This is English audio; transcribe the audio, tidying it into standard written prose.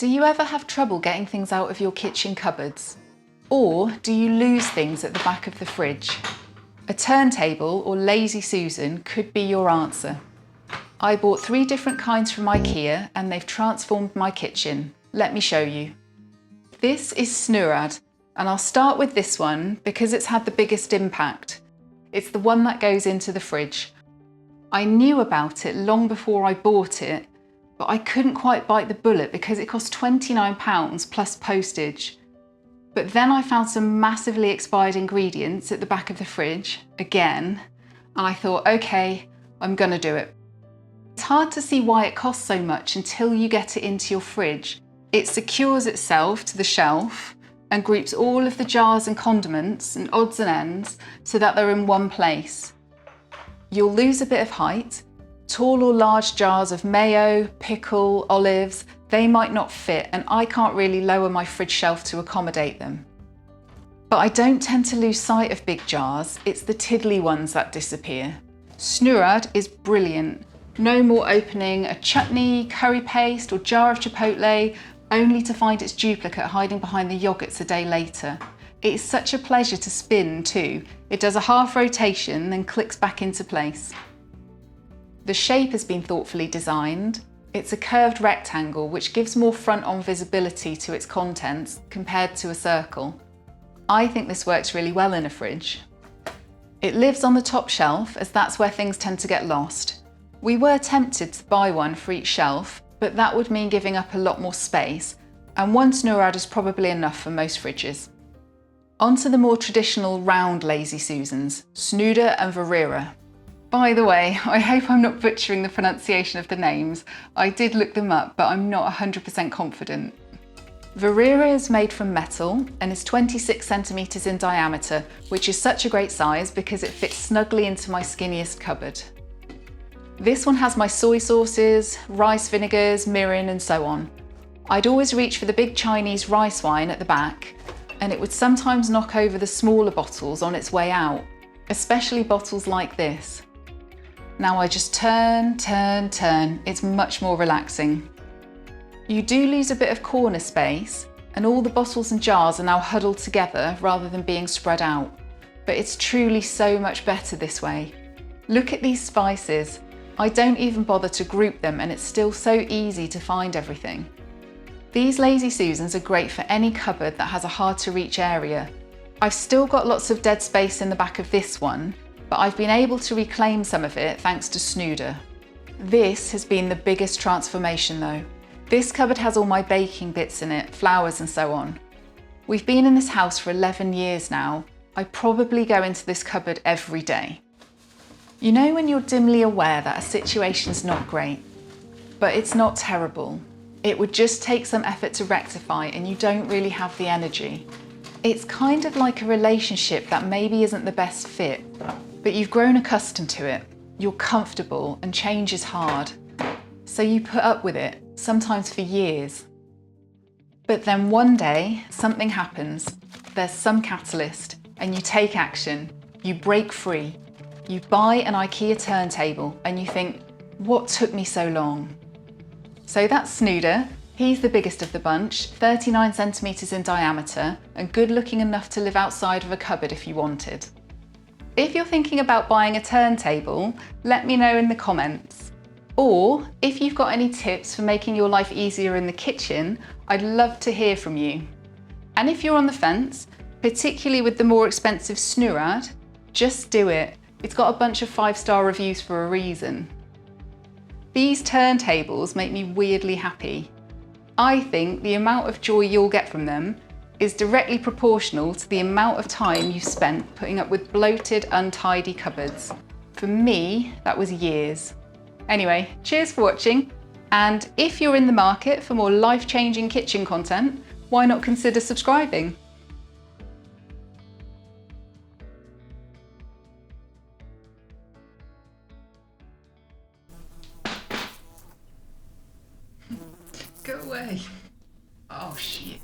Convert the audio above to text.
Do you ever have trouble getting things out of your kitchen cupboards? Or do you lose things at the back of the fridge? A turntable or Lazy Susan could be your answer. I bought 3 different kinds from IKEA and they've transformed my kitchen. Let me show you. This is Snurrad, and I'll start with this one because it's had the biggest impact. It's the one that goes into the fridge. I knew about it long before I bought it, but I couldn't quite bite the bullet because it cost £29 plus postage. But then I found some massively expired ingredients at the back of the fridge, again, and I thought, okay, I'm gonna do it. It's hard to see why it costs so much until you get it into your fridge. It secures itself to the shelf and groups all of the jars and condiments and odds and ends so that they're in one place. You'll lose a bit of height. Tall or large jars of mayo, pickle, olives, they might not fit, and I can't really lower my fridge shelf to accommodate them. But I don't tend to lose sight of big jars, it's the tiddly ones that disappear. Snurrad is brilliant. No more opening a chutney, curry paste or jar of chipotle only to find its duplicate hiding behind the yogurts a day later. It is such a pleasure to spin too. It does a half rotation then clicks back into place. The shape has been thoughtfully designed. It's a curved rectangle which gives more front-on visibility to its contents compared to a circle. I think this works really well in a fridge. It lives on the top shelf as that's where things tend to get lost. We were tempted to buy one for each shelf, but that would mean giving up a lot more space, and one Snurrad is probably enough for most fridges. On to the more traditional round Lazy Susans, Snudda and Variera. By the way, I hope I'm not butchering the pronunciation of the names. I did look them up, but I'm not 100% confident. Variera is made from metal and is 26 centimetres in diameter, which is such a great size because it fits snugly into my skinniest cupboard. This one has my soy sauces, rice vinegars, mirin and so on. I'd always reach for the big Chinese rice wine at the back, and it would sometimes knock over the smaller bottles on its way out, especially bottles like this. Now I just turn, it's much more relaxing. You do lose a bit of corner space, and all the bottles and jars are now huddled together rather than being spread out, but it's truly so much better this way. Look at these spices. I don't even bother to group them and it's still so easy to find everything. These Lazy Susans are great for any cupboard that has a hard to reach area. I've still got lots of dead space in the back of this one, but I've been able to reclaim some of it thanks to Snudda. This has been the biggest transformation though. This cupboard has all my baking bits in it, flours and so on. We've been in this house for 11 years now. I probably go into this cupboard every day. You know when you're dimly aware that a situation's not great, but it's not terrible. It would just take some effort to rectify and you don't really have the energy. It's kind of like a relationship that maybe isn't the best fit, but you've grown accustomed to it. You're comfortable and change is hard. So you put up with it, sometimes for years. But then one day, something happens. There's some catalyst and you take action. You break free. You buy an IKEA turntable and you think, what took me so long? So that's Snudda. He's the biggest of the bunch, 39 centimetres in diameter and good looking enough to live outside of a cupboard if you wanted. If you're thinking about buying a turntable, let me know in the comments. Or if you've got any tips for making your life easier in the kitchen, I'd love to hear from you. And if you're on the fence, particularly with the more expensive Snurrad, just do it. It's got a bunch of 5-star reviews for a reason. These turntables make me weirdly happy. I think the amount of joy you'll get from them is directly proportional to the amount of time you've spent putting up with bloated, untidy cupboards. For me, that was years. Anyway, cheers for watching. And if you're in the market for more life-changing kitchen content, why not consider subscribing? Go away. Oh shit.